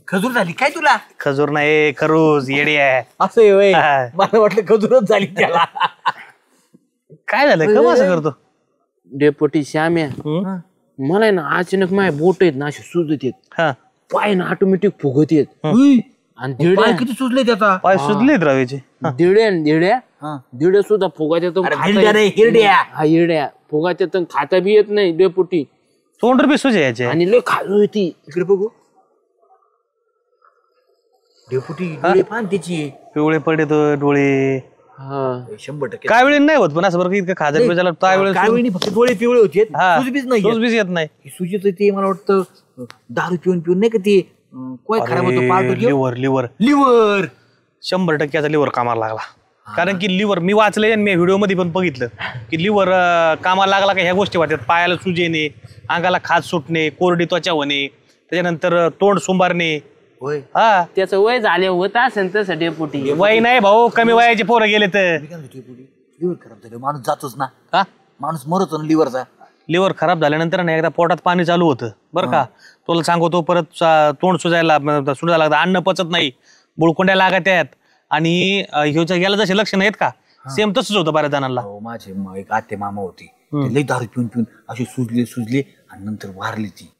खजूर झाली काय तुला? खजूर नाही खरूज येडी आहे. असं मला वाटलं खजूरच झाली त्याला. काय झालं कम असं करतो? डेपोटी श्याम्या मला आहे ना अचानक माझ्या बोट आहेत ना असे सुजत येत, पाय ना ऑटोमॅटिक फुगत येत आणि पाय किती सुजले त्याचा? पाय सुजलेत रवीचे. दिड्या सुद्धा फुगत येतो. हिरड्या फुगत येत, खाता बी येत नाही डेपोटी. तोंड बी सुजे याचे आणि लय खाजू येते. इकडे बघू डेपुटी डोळे पान त्याची पिवळे पडे डोळे. 100% काय वेळी नाही होत पण असं बरं इतकं खाजर पिजाला काय वेळी फक्त डोळे पिवळे होते, सुजबीज नाही. सुजबीज येत नाही. सुजीच ते मला वाटतं दारू पिऊन पिऊन नाही का ते काय खराब होतो part. Liver liver liver 100% liver कामाला लागला. कारण की लिव्हर मी वाचले आणि मी व्हिडिओ मध्ये पण बघितलं की लिव्हर कामाला लागला का ह्या गोष्टी वाटतात. पायाला सुज येणे, अंगाला खाज सुटणे, कोरडी त्वचा होणे, त्याच्यानंतर तोंड सुंबारणे. हा त्याचं वय झाले होत असेल तसं डेपुटी. वय नाही भाऊ, कमी वयाचे पोरं गेले तर. लिव्हर खराब झालं माणूस जातोच ना. माणूस मरतो ना लिव्हरचा. लिव्हर खराब झाल्यानंतर ना एकदा पोटात पाणी चालू होतं बरं का. तुला सांगतो परत तोंड सुजायला लागतं, अन्न पचत नाही, बुळकुंड्या लागत आहेत आणि याला जसे लक्षण आहेत का सेम तसंच होतं बऱ्याच जणांना. माझे एक आते मामा होती, लई दारू पिऊन पिऊन अशी सुजले आणि नंतर वारली ती.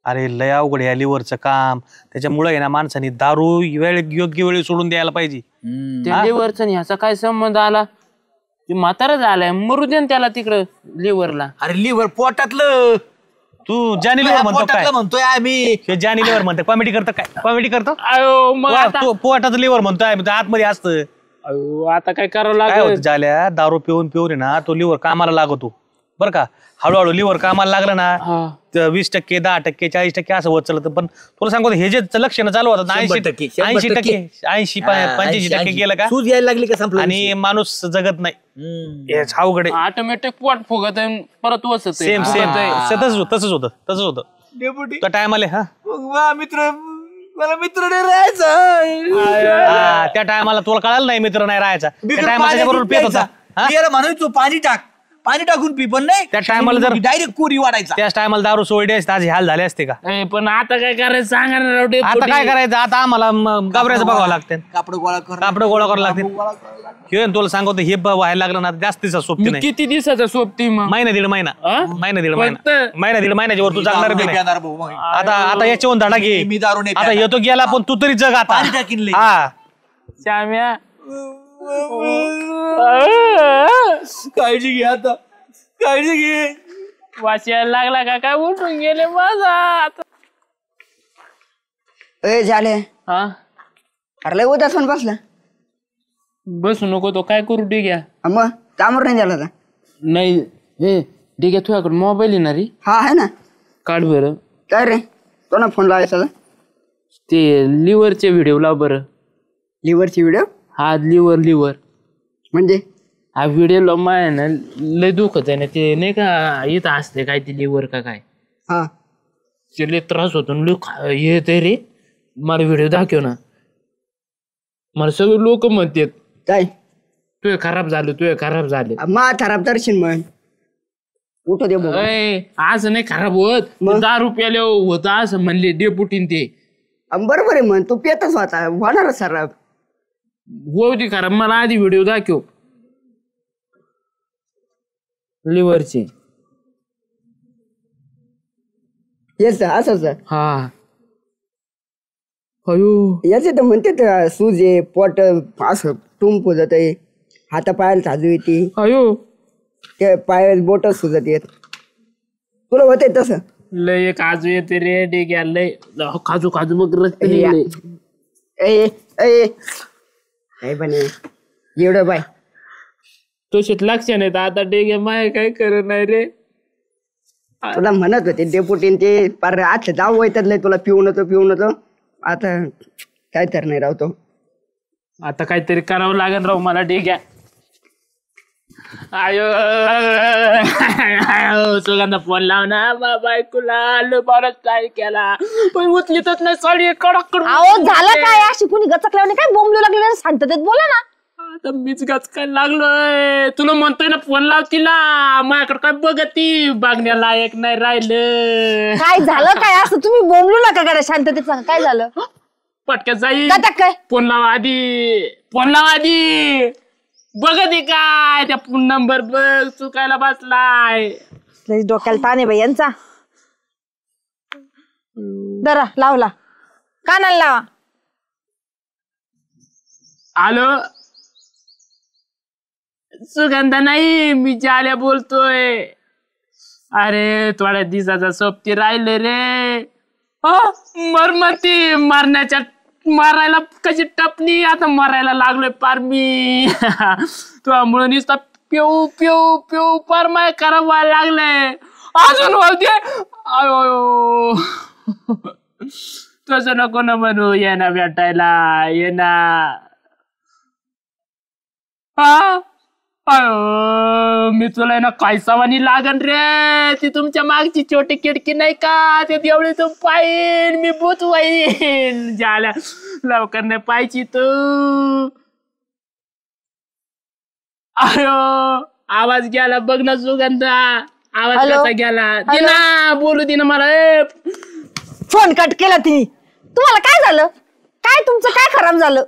अरे लय अवघड आहे लिव्हरचं काम. त्याच्यामुळे ना माणसाने दारू योग्य वेळी सोडून द्यायला पाहिजे. त्या लिव्हरचा ह्याचा काय संबंध आला? म्हातारा झालाय, मरू दे त्याला तिकडं लिव्हरला. अरे लिव्हर पोटातलं. तू जानी लिव्हर म्हणतो काय? म्हणतोय आम्ही जानी लिव्हर म्हणतो. कॉमेडी करतो काय? कॉमेडी करतो. पोटाचं लिव्हर म्हणतोय आतमध्ये असतं. आता काय करावं काय लागलं? होतं झाल्या दारू पिऊन पिऊन ना तो लिव्हर कामाला लागतो बरं का. हळूहळू लिव्हर कामाला लागलं ना 20%, 10%, 40% असं होत चालतं. पण तुला सांगतो हे जे लक्षणं चालू होतात 80%, 85% गेलं का सूज यायला लागली का संपलं आणि माणूस जगत नाही. अवघड आहे. ऑटोमॅटिक पोट फुगत परत वसत. सेम तसंच होतं डेपुटी त्या टायमाले. मित्र मला मित्र नाही राहायचा. त्या टायमाला तुला कळालं नाही मित्र नाही राहायचा. त्या टायमाला बरोबर पेत होता. म्हणून तू पाणी टाकून पी, पण नाही त्या टायमाला जर डायरेक्ट कोरी वाढायचा. त्याच टायमाला दारू सोडली असते आज हाल झाले असते का? पण आता काय करायचं सांगा ना. आता काय करायचं? आता आम्हाला गाबऱ्याचं बघावं लागते, कापड गोळा करावं लागते. तुला सांगतो हे व्हायला लागलं ना जास्तीचा सोबती नाही. किती दिवसाचा सोबती? महिना दीड महिन्याच्या वर तू जगणार बी नाही. आता याच्यावरून धडा घे. मी दारू नाही. आता येतो गेला पण तू तरी जग आता. श्याम्या काळजी घे, आता काळजी घे. वाचायला लागला का काय? उठून गेले माझा आता. झाले अरे उदास पण बसला. बसू नको तो काय करू? ठीक आहे मग कामावर नाही झाला. नाही हे ठीक आहे. तुझ्याकडे मोबाईल आहे ना रे? हा आहे ना. काढ बरं. काय रे कोणा फोन लावायचा? ते लिव्हरचे व्हिडिओ लाव बरं. लिव्हरची व्हिडिओ? हा लिव्हर म्हणजे हा व्हिडिओ लम्बा आहे ना, लय दुखत आहे ना ते. नाही का इथं असते काय ते लिव्हर का काय? हा ते लय त्रास होतो. येते रे मला व्हिडिओ दाखव ना. मला सगळे लोक म्हणतात काय तुझे खराब झाले. मा खराब दर्शन म्हण उठो दे. असं नाही खराब होत, दारू प्याले होत असं म्हणले डेपुटीन ते. बरोबर आहे म्हण. तू पेतच होता होणार खराब. होती खराब. मला आधी व्हिडिओ दाखव लिव्हरची. येस असंच. हा अयो याचे तर म्हणते सूज आहे, पोट असं टुंप जात आहे, हाता पायाला साजू येते. अयो ते पायाला बोट सुजत येत. तुला होते तसं? लय काजू येते रे. ठीक आहे लय काजू मग रक्त पण एवढं बाय तोशीत लक्ष नाही. आता ठीक आहे माय काय करत नाही रे. तुला म्हणत होते डेपुटीन ते पार आता जाऊ येतात तुला पिऊन होतो. आता काय तर नाही राहतो. आता काहीतरी करावं लागेल राव मला. ठीक आहे. आयो सुगंधा फोन लाव ना बायकोला. आलो बरंच काय केला पण उचलीतच नाही. साडी कडक. अहो झालं काय? अशी कुणी गचकल्याने काय बोंबलू लागले? शांततेत बोला ना. आता मीच गचकाय लागलोय. तुला म्हणतोय ना फोन लाव तिला, माझ्याकडे काय बघत ती बघण्या लायक नाही राहिलं. काय झालं काय असं तुम्ही बोंबलू नका गड्या, शांततेत सांगा काय झालं. पटक्यात जाईल. जातात काय फोन लावा आधी बघत आहे काय त्या फोन नंबर बघ चुकायला बसलाय. लई डोक्याला ताण आहे बाई यांचा. दरा लावला कानाला लावा. हॅलो सुगंधा नाही, मी जाल्या बोलतोय. अरे थोड्या दिवसाचा सोबती राहिले रे. मरमती मारायला कशी टपली, आता मरायला लागलोय पार मी. तुझ्यामुळे नुसता पिऊ पिऊ पिऊ पार माय करावं लागलंय. अजून होते अयो तसं नको ना म्हणू. ये ना भेटायला ये ना. अयो मी तुला ना काय सवानी लागन रे. ती तुमच्या मागची छोटी खिडकी नाही का, ते तेवढी तू पाहिन मी भूत वाईन. झाल्या लवकर नाही पाहिजे तू. अयो आवाज गेला बघ ना सुगंधा, आवाज कसा गेला. दे ना बोलू दे ना मला. फोन कट केला तिने. तुम्हाला काय झालं, काय तुमचं काय खराब झालं.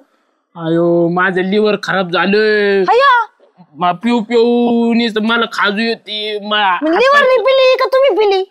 अयो माझं लिव्हर खराब झालं. पिऊ पिऊ मला खाजू येते. लिव्हर नाही पिली का तुम्ही पिली.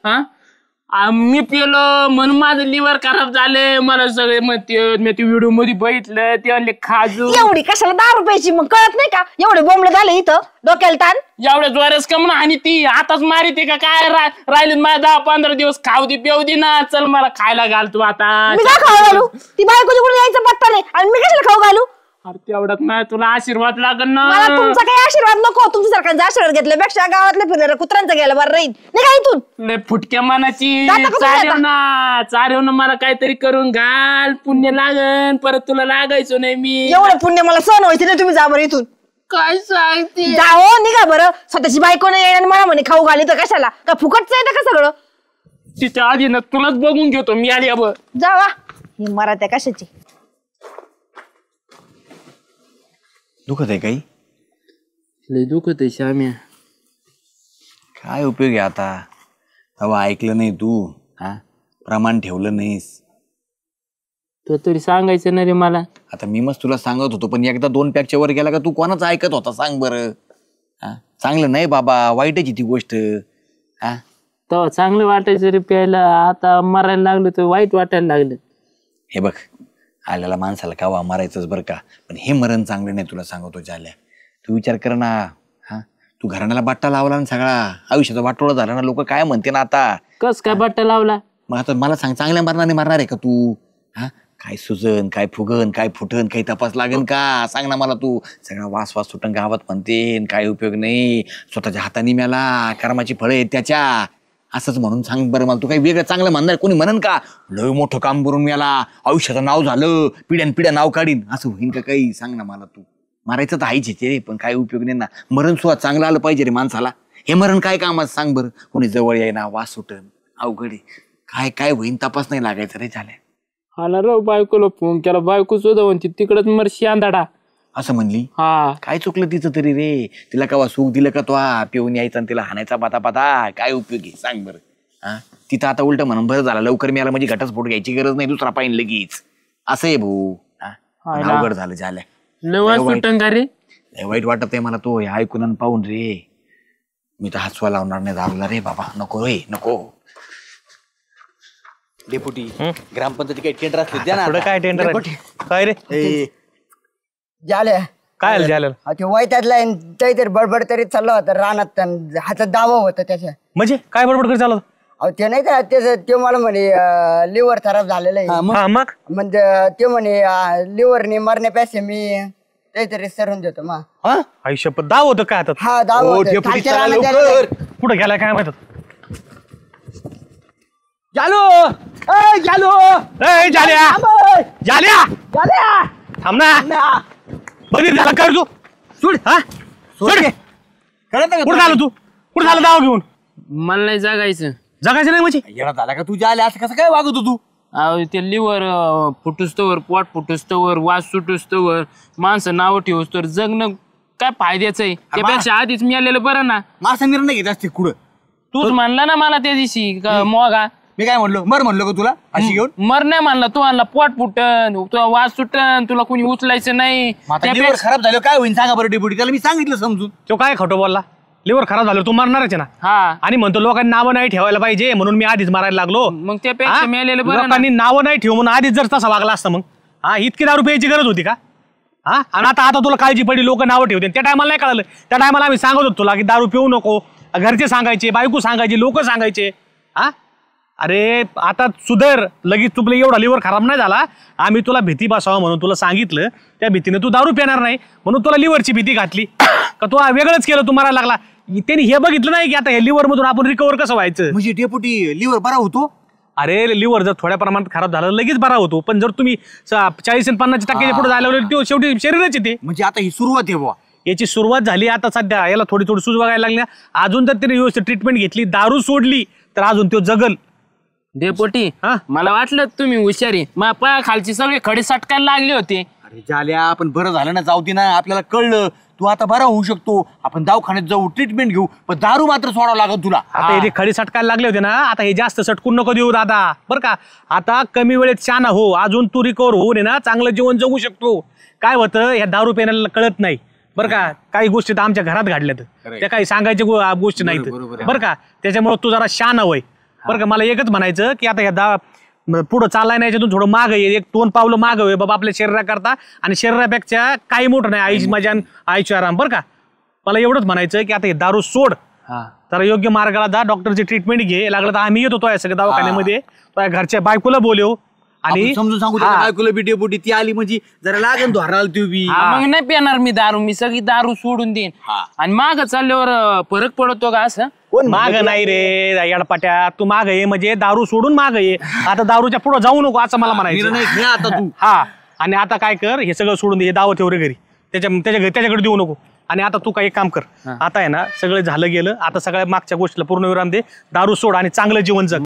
मी पिलो म्हणून माझं लिव्हर खराब झालंय. मला सगळे म्हणते, मी ते व्हिडिओ मध्ये बघितलं ते म्हणले खाजू. एवढी कशाला 10 रुपयाची मग कळत नाही का. एवढे बोंबलं झाले इथं डोक्याला ताण. एवढ्या जोरास का म्हणून आणि ती आताच मारिते का काय. राहिले माझ्या 10-15 दिवस खाऊ दे पिऊ दे ना. चल मला खायला घाल तू आता. मी काय खाऊ घालू, ती बायकोची कुठे यायचं पत्ता नाही आणि मी कशाला खाऊ घालू. अरे तेवढ्यात नाही तुला आशीर्वाद लागल ना. मला तुमचा काही आशीर्वाद नको. तुमच्या सारख्यांचा आशीर्वाद घेतल्यापेक्षा गावातल्या फिरणाऱ्या कुत्र्यांचा गेला बरं राहील नाही का इथून. लय फुटक्या मनाची. जाता का तुम्ही आता? चारेव ना मला काहीतरी करून घाल. पुण्य लागन परत तुला लागायचो नाही मी. एवढं पुण्य मला सहन व्हायचं नाही. तुम्ही जा बरं इथून. काय सांगते. जाओ निघा बरं. स्वतःची बायको नाही आणि मला म्हणे खाऊ घाली तर कशाला, का फुकटचं आहे का सगळं. तिच्या आधी ना तुलाच बघून घेतो मी आली. अब जावा हे मरा त्या कशाची. दुखत आहे काही. लय दुखत आहे श्याम्या. काय उपयोग आहे आता. हवा ऐकलं नाही तू. प्रमाण ठेवलं नाहीस. तो तरी सांगायचं ना रे मला. आता मी मस्त तुला सांगत होतो, पण एकदा 2 पॅकच्या वर गेला का तू कोणाचं ऐकत होता सांग बरं. चांगलं नाही बाबा, वाईटाची ती गोष्ट. तेव्हा चांगलं वाटायचं रे प्यायला. आता मरायला लागलं तर वाईट वाटायला लागलं. हे बघ आल्याला माणसाला कावा मारायचंच बरं का, पण हे मरण चांगलं नाही तुला सांगतो झाल्या. तू विचार कर ना. तू घराण्याला बाट्टा लावला ना, सगळा आयुष्याचा वाटोळा झाला ना. लोक काय म्हणते ना आता. कस काय बाट्टा लावला. मग आता मला सांग, चांगल्या मरणाने मारणार आहे का तू. काय सुजन काय फुगन काय फुटन काही तपास लागन का सांग ना मला. तू सगळा वास सुटन गावात म्हणते. काय उपयोग नाही. स्वतःच्या हाताने म्याला कर्माची फळं आहेत त्याच्या. असंच म्हणून सांग बरं मला. तू काही वेगळं चांगलं म्हणणार कोणी म्हणन का. लय मोठं काम करून म्याला आयुष्याचं नाव झालं, पिढ्यान नाव काढीन असं होईन का काही. सांग ना मला. तू मारायचं तर हायचे रे, पण काय उपयोग नाही ना. मरण सुद्धा चांगलं आलं पाहिजे रे माणसाला. हे मरण काय कामाचं सांग बरं. कोणी जवळ येईना, वास सुटन, अवघड काय काय होईन तपास नाही लागायचं रे झाल्या. आला राव बायकोला फोन केला. बायको सुद्धा म्हणते तिकडच मरशी अंधाडा असं म्हणली. काय चुकलं तिचं तरी रे. तिला कवा सुख दिलं का तो पिऊन यायचा आणि तिला हाणायचा पाता काय उपयोगी सांग बरं. तिथं आता उलट म्हणून बरं झालं लवकर मिळालं म्हणजे घटस्फोट घ्यायची गरज नाही. दुसरा पाहिजे लगेच असं आहे भाऊ. अवघड झालं झाल्या. वाईट वाटत आहे मला तो ऐकून पाहून रे. मी तर हसवा लावणार नाही दारूला रे बाबा. नको रे नको. डेपुटी ग्रामपंचायती काही टेंडर असले द्या ना. काय टेंडर काय रे. झाल्या काय झालं. ते वैतातला काहीतरी बडबड तरी चाललं होतं रानात. हातात दावा होता त्याच्या. म्हणजे काय बडबड करत चालत. अहो ते नाही का ते मला म्हणे लिव्हर खराब झालेलं आहे. मग म्हणजे ते म्हणे लिव्हरने मरण्यापेक्षा मी काहीतरी सरून देतो मग. आयुष्यपत दाव होतं काय आता. हा दावा कुठं गेलाय काय माहित. थांब ना. बघित झाला कर तू. सोड कुठं झालं तू. कुठं झालं दावा घेऊन. मला नाही जगायचं. जगायचं नाही म्हणजे येणार झाला का तू आले असं कसं काय वागत तू. अहो ते लिव्हर फुटुस्तवर, पोट फुटुस्तवर, वास सुटुस्तवर, माणसं नाव ठेवस्तवर जगणं काय फायद्याचं आहे. त्यापेक्षा आधीच मी आलेलं बरं ना. माझा निर्णय घेत असते कुठं तूच म्हणला ना मला त्या दिवशी मोगा. मी काय म्हणलो मर म्हणलो का तुला अशी घेऊन? मर नाही म्हणला तू, म्हणला पोट फुटन, तुला वास सुटन, तुला कोणी उचलायचं नाही. लिव्हर खराब झालं काय होईल सांगा बरं डेपुटी. त्याला मी सांगितलं समजून. तो काय खोटं बोलला? लिव्हर खराब झालं तू मारणारच आहे ना. हा आणि म्हणतो लोकांनी नावं नाही ठेवायला पाहिजे म्हणून मी आधीच मारायला लागलो. मग त्यापेक्षा मी आलेलं बरं ना. लोकांनी नावं नाही ठेवू म्हणून आधीच जर तसा वागला असतं मग इतकी दारू प्यायची गरज होती का? आणि आता तुला काळजी पडली लोक नावं ठेवते. त्या टायमाला नाही कळालं. त्या टायमाला आम्ही सांगत होतो तुला की दारू पिऊ नको. घरचे सांगायचे, बायको सांगायची, लोक सांगायचे. अरे आता सुधर लगेच. तुला एवढा लिव्हर खराब नाही झाला. आम्ही तुला भीती बसावं म्हणून तुला सांगितलं. त्या भीतीने तू दारू पिणार नाही म्हणून तुला लिव्हरची भीती घातली का? तू वेगळंच केलं. तू मारायला लागला. त्यांनी हे बघितलं नाही की आता हे लिव्हर मधून आपण रिकवर कसं व्हायचं. म्हणजे डेपुटी लिव्हर बरा होतो? अरे लिव्हर जर थोड्या प्रमाणात खराब झालं लगेच बरा होतो. पण जर तुम्ही 40 आणि 50% पुढे झाल्यावर शेवटी शरीरच येते. म्हणजे आता ही सुरुवात आहे बुवा. याची सुरुवात झाली. आता सध्या याला थोडी सूज बघायला लागल्या. अजून जर त्याने व्यवस्थित ट्रीटमेंट घेतली, दारू सोडली तर अजून तो जगल. डेपोटी मला वाटलं तुम्ही हुशारी. माझ्या पाया खालची सगळे खडे सटकायला लागले होते. अरे झाल्या आपण बरं झालं ना. जाऊ दे ना. आपल्याला कळलं तू आता बरा होऊ शकतो. आपण दवाखान्यात जाऊ, ट्रीटमेंट घेऊ. पण दारू मात्र सोडावं लागत तुला. आता हे खडी सटकायला लागले होते ना. आता हे जास्त सटकून नको देऊ दादा बरं का. आता कमी वेळेत शाना हो. अजून तू रिकवर होऊ नये ना. चांगलं जीवन जगू शकतो. काय होतं ह्या दारू पिण्याला कळत नाही बरं का. काही गोष्टी तर आमच्या घरात घडल्यात त्या काही सांगायच्या गोष्टी नाहीत बरं का. त्याच्यामुळे तू जरा शाना होय बरं का. मला एकच म्हणायचं की आता ह्या पुढं चाललाय नाही याच्यातून थोडं माग आहे. 1-2 पावलं माग आहे बाबा आपल्या शरीराकरता. आणि शरीरापेक्षा काही मोठं नाही. आईची मजा आईची आराम बरं का. मला एवढंच म्हणायचं की आता हे दारू सोड. तर योग्य मार्गाला जा. डॉक्टरची ट्रीटमेंट घे. लागलं तर आम्ही येतो या सगळ्या दवाखान्यामध्ये. घरच्या बायकोला बोलव आणि समजून सांगू बायकोला बी डेपुटी ती आली म्हणजे जरा लागेल धोराला तू बी. मग नाही पिणार मी दारू. मी सगळी दारू सोडून देईन. आणि माग चालल्यावर फरक पडतो का असं? माग नाही रे याडपाट्या. तू माग ये म्हणजे दारू सोडून माग ये. आता दारूच्या पुढे जाऊ नको असं मला म्हणायचं. आता तू आणि आता काय कर हे सगळं सोडून दे. दावत ठेव रे घरी. त्याच्याकडे देऊ नको. आणि आता तू काही काम कर. आता आहे ना सगळं झालं गेलं. आता सगळ्या मागच्या गोष्टीला पूर्ण विराम दे. दारू सोड आणि चांगलं जीवन जग.